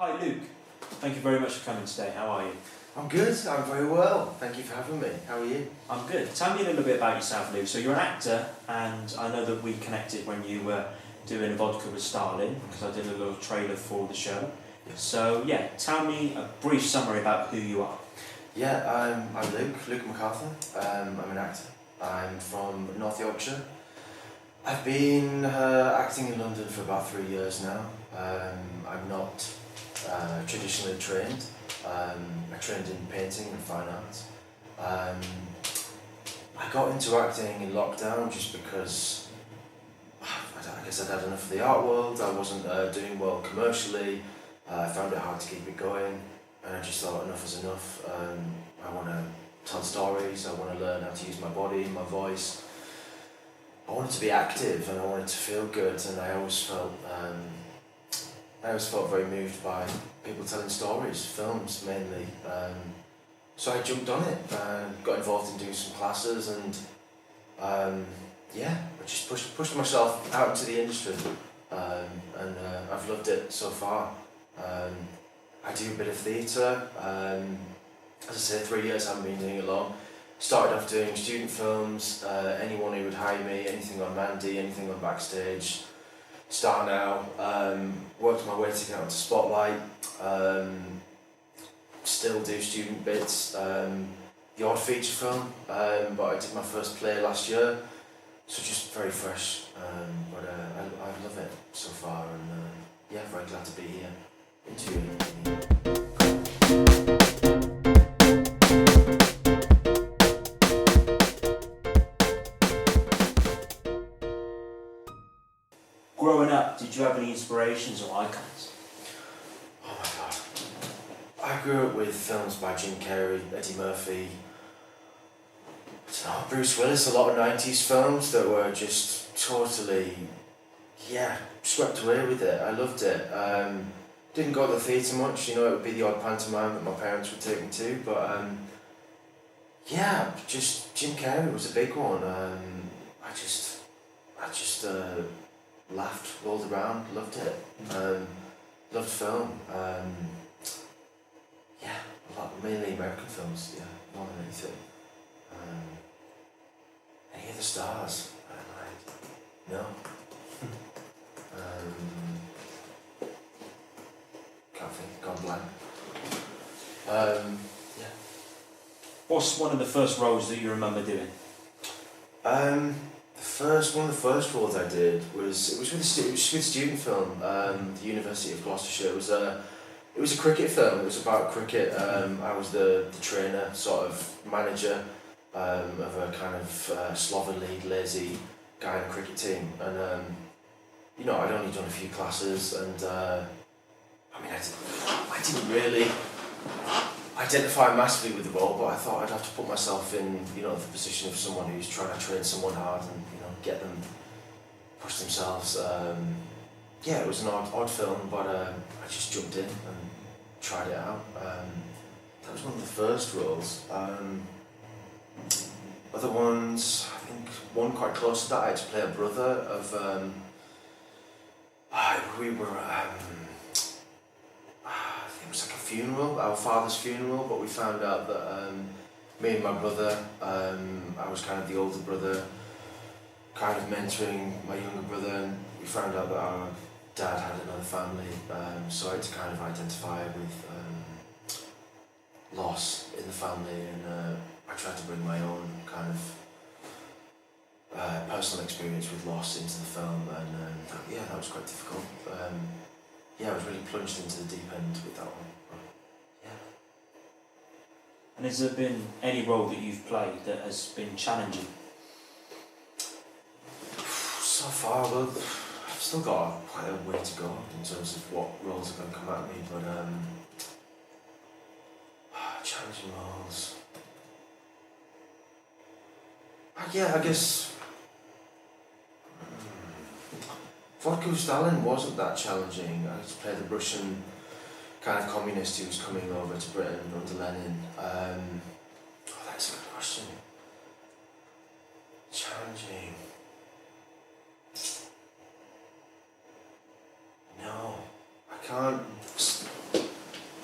Hi Luke, thank you very much for coming today. How are you? I'm good, I'm very well. Thank you for having me. How are you? I'm good. Tell me a little bit about yourself, Luke. So you're an actor, and I know that we connected when you were doing Vodka with Stalin, because I did a little trailer for the show. So yeah, tell me a brief summary about who you are. Yeah, I'm Luke McArthur. I'm an actor. I'm from North Yorkshire. I've been acting in London for about 3 years now. I'm not traditionally trained. I trained in painting and fine arts. I got into acting in lockdown just because I guess I'd had enough of the art world. I wasn't doing well commercially. I found it hard to keep it going, and I just thought enough is enough. I want to tell stories. I want to learn how to use my body, my voice. I wanted to be active, and I wanted to feel good. And I always felt very moved by people telling stories, films mainly. So I jumped on it and got involved in doing some classes, and I just pushed myself out into the industry, and I've loved it so far. I do a bit of theatre. As I say, 3 years I haven't been doing it long. Started off doing student films, anyone who would hire me, anything on Mandy, anything on Backstage. Star now, worked my way to get onto Spotlight, still do student bits, the odd feature film, but I did my first play last year, so just very fresh, but I love it so far, and very glad to be here interviewing you. Growing up, did you have any inspirations or icons? Oh my god. I grew up with films by Jim Carrey, Eddie Murphy, Bruce Willis, a lot of 90s films that were just totally, swept away with it. I loved it. Didn't go to the theatre much, it would be the odd pantomime that my parents would take me to, but just Jim Carrey was a big one. I just laughed, rolled around, loved it. Loved film. Mainly American films, more than anything. Any other stars? No. Can't think, gone blank. What's one of the first roles that you remember doing? One of the first roles I did was with student film. The University of Gloucestershire. It was a cricket film. It was about cricket. I was the trainer, sort of manager of a kind of slovenly, lazy guy in a cricket team, and I'd only done a few classes, and I didn't really identify massively with the role, but I thought I'd have to put myself in, the position of someone who's trying to train someone hard and get them push themselves. It was an odd film, but I just jumped in and tried it out. That was one of the first roles. Other ones, I think one quite close to that, I had to play a brother of. We were. I think it was like a funeral, our father's funeral, but we found out that me and my brother, I was kind of the older brother, kind of mentoring my younger brother, and we found out that our dad had another family, so I had to kind of identify with loss in the family, and I tried to bring my own kind of personal experience with loss into the film, and that was quite difficult. I was really plunged into the deep end with that one. And has there been any role that you've played that has been challenging? So far, well, I've still got quite a way to go in terms of what roles are going to come at me, but challenging roles. I guess Vodka with Stalin wasn't that challenging. I had to play the Russian kind of communist who was coming over to Britain under Lenin. That's a good question. Challenging. No, I can't.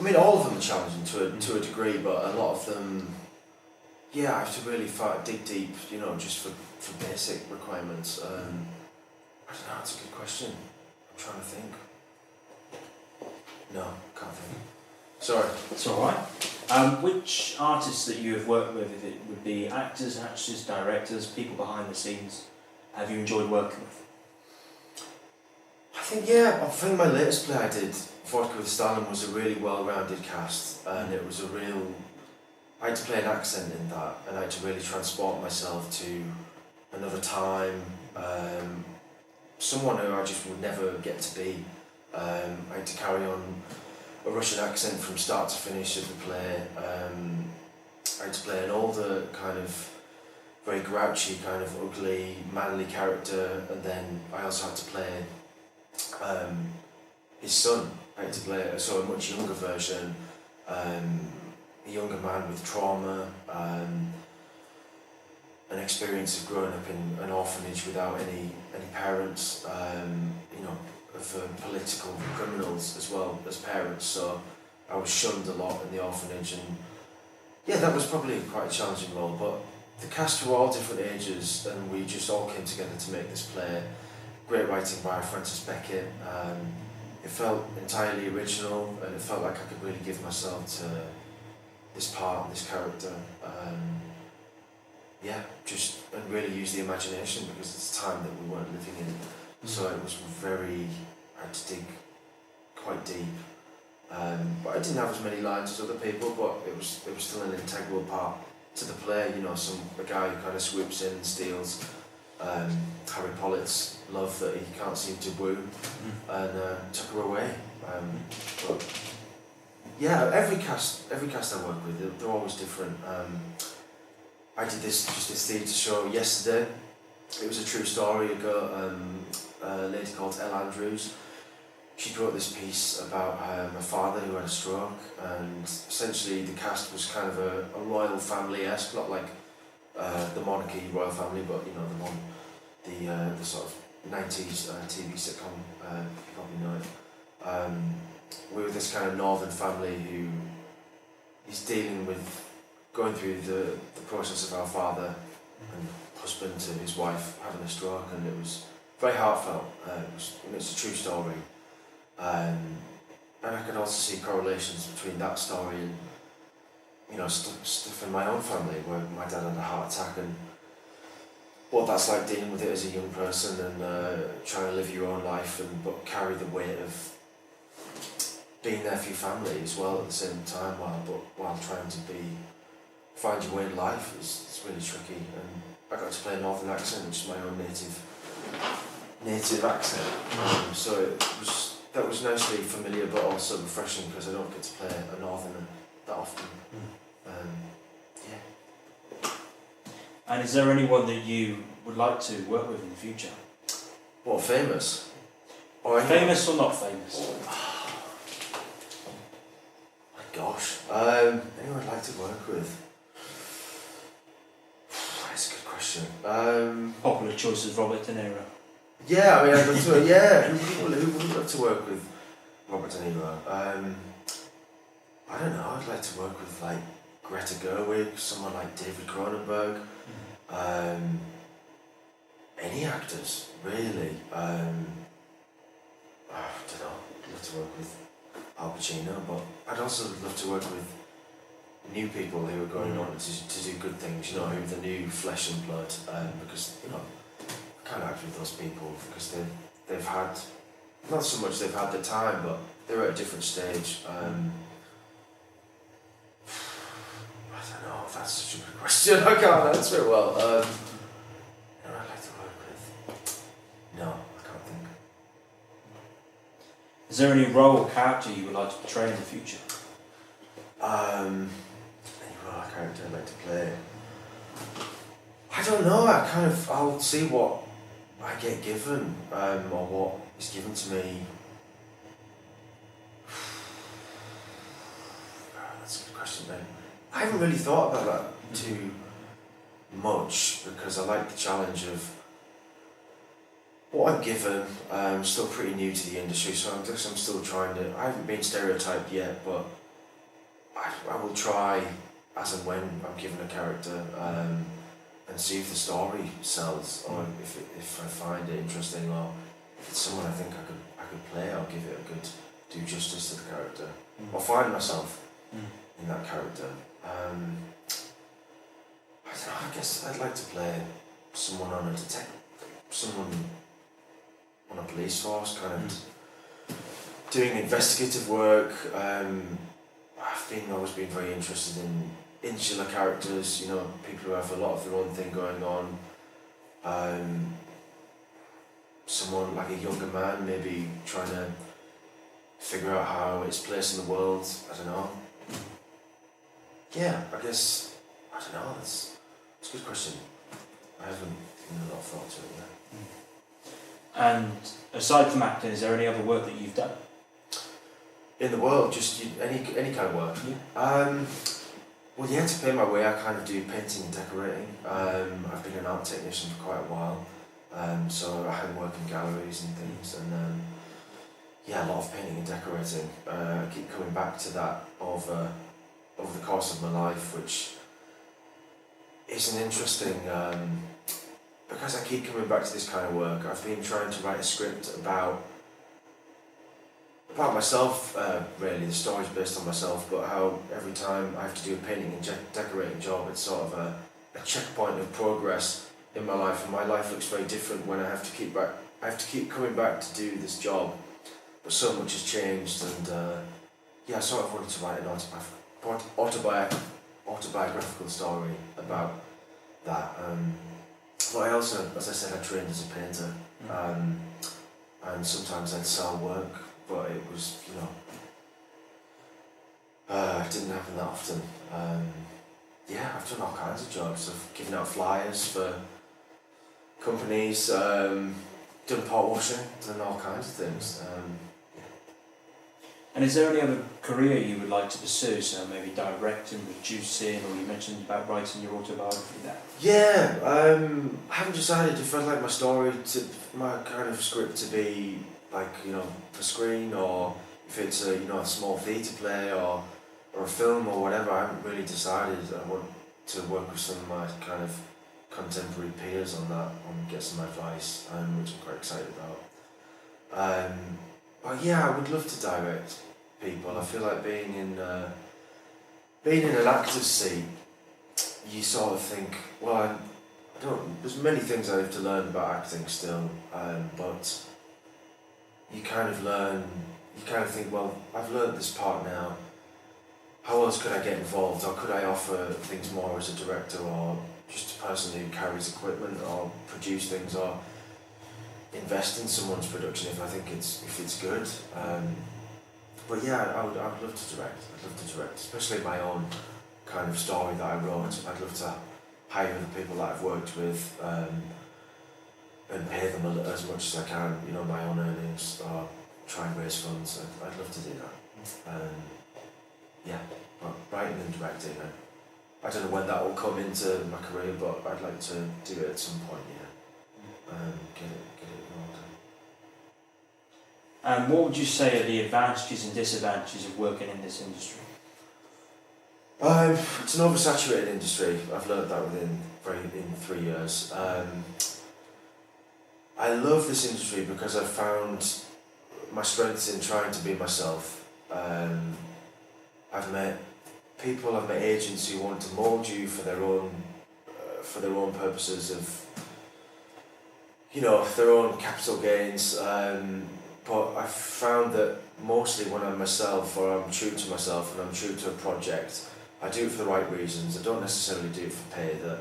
mean, all of them are challenging to a degree, but a lot of them, yeah, I have to really dig deep, you know, just for basic requirements. I don't know, that's a good question. I'm trying to think. No, can't think. Sorry. It's alright. Which artists that you have worked with, if it would be actors, actresses, directors, people behind the scenes, have you enjoyed working with? I think my latest play I did, Vodka with Stalin, was a really well-rounded cast, and it was I had to play an accent in that, and I had to really transport myself to another time, someone who I just would never get to be. I had to carry on a Russian accent from start to finish of the play. I had to play an older, kind of very grouchy, kind of ugly, manly character, and then I also had to play his son. I had to play a much younger version, a younger man with trauma, an experience of growing up in an orphanage without any parents, of political criminals as well as parents, so I was shunned a lot in the orphanage, and yeah, that was probably quite a challenging role, but the cast were all different ages and we just all came together to make this play. Great writing by Francis Beckett. It felt entirely original and it felt like I could really give myself to this part and this character. And really use the imagination because it's a time that we weren't living in. So it was I had to dig quite deep. But I didn't have as many lines as other people, but it was still an integral part to the play. You know, a guy who kind of swoops in and steals Harry Pollitt's love that he can't seem to woo, and took her away. But yeah, every cast I work with, they're always different. I did this theatre show yesterday. It was a true story. A lady called Elle Andrews. She wrote this piece about her father who had a stroke, and essentially the cast was kind of a royal family-esque, not like the monarchy royal family, but you know the sort of 90s TV sitcom, you probably know it. We were this kind of northern family who is going through the process of our father and husband to his wife having a stroke, and it was very heartfelt. It's a true story. And I could also see correlations between that story and, you know, stuff in my own family where my dad had a heart attack and what that's like dealing with it as a young person and trying to live your own life but carry the weight of being there for your family as well at the same time while trying to find your way in life is really tricky. And I got to play a northern accent, which is my own native accent. So that was nicely familiar but also refreshing because I don't get to play a northerner that often. And is there anyone that you would like to work with in the future? What, famous? Famous or not famous? My gosh. Anyone I'd like to work with? That's a good question. Popular choice is Robert De Niro. Yeah, I mean, I'd love to. Yeah, who would love to work with Robert De Niro? I don't know. I'd like to work with like Greta Gerwig, someone like David Cronenberg. Any actors, really. I don't know. I'd love to work with Al Pacino, but I'd also love to work with new people who are going on to do good things. You know, who are the new flesh and blood. Because you know. I can't act with those people because they've had, not so much they've had the time, but they're at a different stage. I don't know if that's such a good question. I can't answer it well. Who I'd like to work with? No, I can't think. Is there any role or character you would like to portray in the future? Any role or character I'd like to play? I don't know. I'll see what I get given, or what is given to me. That's a good question, then. I haven't really thought about that too much because I like the challenge of what I'm given. I'm still pretty new to the industry, so I guess I'm still trying to. I haven't been stereotyped yet, but I will try as and when I'm given a character and see if the story sells, or if I find it interesting, or if it's someone I think I could play, I'll give it a good do justice to the character, or find myself in that character. I don't know, I guess I'd like to play someone on someone on a police force, kind of doing investigative work. I've always been very interested in insular characters, you know, people who have a lot of their own thing going on. Someone like a younger man, maybe trying to figure out how it's placed in the world. I don't know. Yeah, I guess, I don't know, it's a good question. I haven't given a lot of thought to it yet. And aside from acting, is there any other work that you've done? In the world, just any kind of work. Yeah. Well, yeah, to pay my way, I kind of do painting and decorating. I've been an art technician for quite a while, so I had work in galleries and things, and yeah, a lot of painting and decorating. I keep coming back to that over the course of my life, which is an interesting. Because I keep coming back to this kind of work, I've been trying to write a script about myself, really. The story's based on myself, but how every time I have to do a painting and decorating job, it's sort of a checkpoint of progress in my life, and my life looks very different when I have to keep coming back to do this job, but so much has changed, and yeah, I sort of wanted to write an autobiographical story about that. But I also, as I said, I trained as a painter, and sometimes I'd sell work, but it was, you know, it didn't happen that often. Yeah, I've done all kinds of jobs. I've given out flyers for companies, done pot washing, done all kinds of things. And is there any other career you would like to pursue? So maybe directing, producing, or you mentioned about writing your autobiography there. Yeah, I haven't decided if I'd like my kind of script to be like, you know, for screen, or if it's a small theatre play or a film or whatever. I haven't really decided. I want to work with some of my kind of contemporary peers on that, and get some advice, which I'm quite excited about. But yeah, I would love to direct people. I feel like being in an actor's seat, you sort of think, well, I don't. There's many things I have to learn about acting still, but you kind of think, well, I've learned this part now. How else could I get involved, or could I offer things more as a director, or just a person who carries equipment, or produce things, or invest in someone's production if I think it's good. But yeah, I would love to direct. I'd love to direct, especially my own kind of story that I wrote. I'd love to hire the people that I've worked with, and pay them as much as I can. You know, my own earnings, or try and raise funds. I'd love to do that. Yeah, but writing and directing, I don't know when that will come into my career, but I'd like to do it at some point. Yeah, get it in order. And what would you say are the advantages and disadvantages of working in this industry? It's an oversaturated industry. I've learned that in 3 years. I love this industry because I've found my strengths in trying to be myself. I've met people, I've met agents who want to mould you for their own purposes of, you know, their own capital gains. But I've found that mostly when I'm myself, or I'm true to myself and I'm true to a project, I do it for the right reasons. I don't necessarily do it for pay. That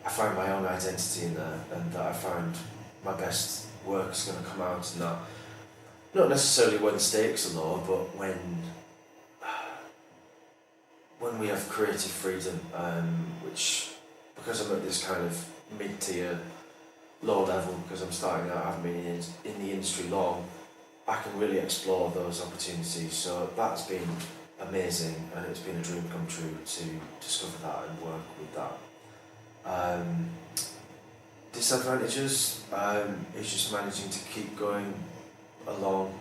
I find my own identity in there, and that I find my best work is going to come out in that. Not necessarily when the stakes are low, but when we have creative freedom, which, because I'm at this kind of mid-tier, low level, because I'm starting out, I haven't been in the industry long, I can really explore those opportunities. So that's been amazing, and it's been a dream come true to discover that and work with that. Disadvantages is just managing to keep going along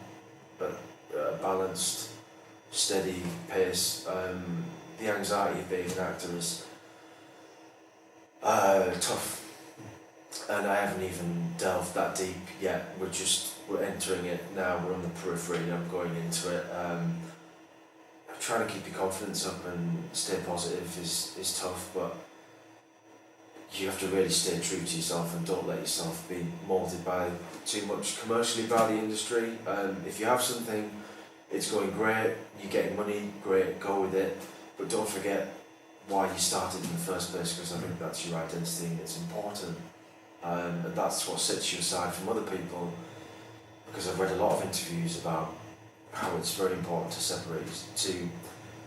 a balanced steady pace. The anxiety of being an actor is tough, and I haven't even delved that deep yet. We're entering it now. We're on the periphery. I'm going into it. Trying to keep your confidence up and stay positive is tough, but you have to really stay true to yourself and don't let yourself be moulded by too much commercially by the industry. If you have something, it's going great, you're getting money, great, go with it, but don't forget why you started in the first place, because I think that's your identity and it's important. And that's what sets you aside from other people, because I've read a lot of interviews about how it's very important to separate, to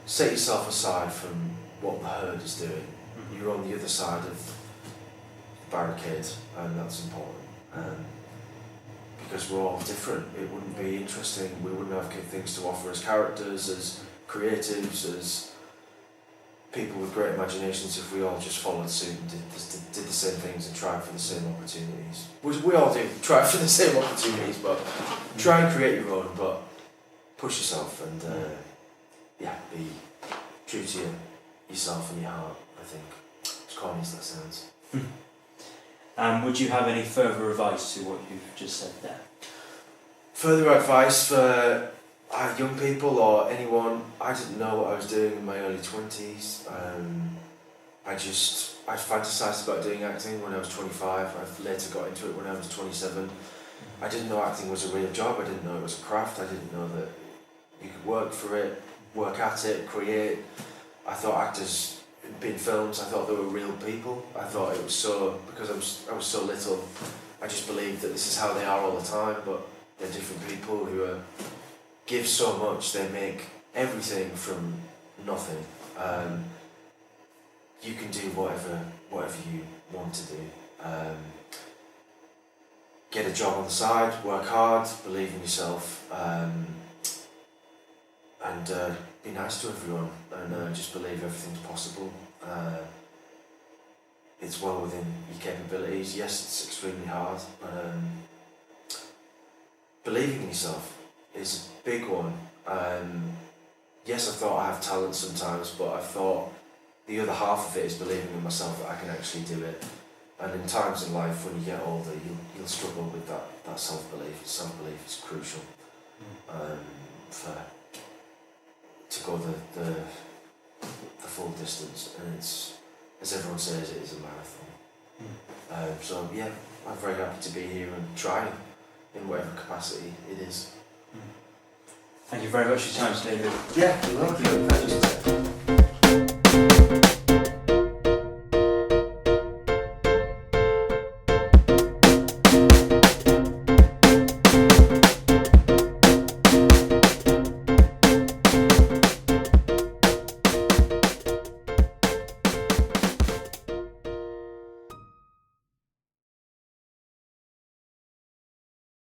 set yourself aside from what the herd is doing. You're on the other side of the barricade, and that's important. Because we're all different, it wouldn't be interesting, we wouldn't have things to offer as characters, as creatives, as people with great imaginations if we all just followed suit and did the same things and tried for the same opportunities. Which we all do, try for the same opportunities, but try and create your own, but push yourself and be true to yourself and your heart, I think. As corny as that sounds. Would you have any further advice to what you've just said there? Further advice for young people or anyone? I didn't know what I was doing in my early 20s. I fantasised about doing acting when I was 25. I later got into it when I was 27. I didn't know acting was a real job. I didn't know it was a craft. I didn't know that you could work for it, work at it, create. I thought actors in films, I thought they were real people. I thought it was so, because I was so little, I just believed that this is how they are all the time, but they're different people who give so much, they make everything from nothing. You can do whatever you want to do. Get a job on the side, work hard, believe in yourself, and be nice to everyone, and just believe everything's possible. It's well within your capabilities. Yes, it's extremely hard, but believing in yourself is a big one. Yes, I thought I have talent sometimes, but I thought the other half of it is believing in myself that I can actually do it. And in times in life when you get older, you'll struggle with that self-belief. Self-belief is crucial to go the full distance, and it's, as everyone says, it is a marathon. So yeah, I'm very happy to be here and trying in whatever capacity it is. Thank you very much for your time, David. Yeah, you're welcome.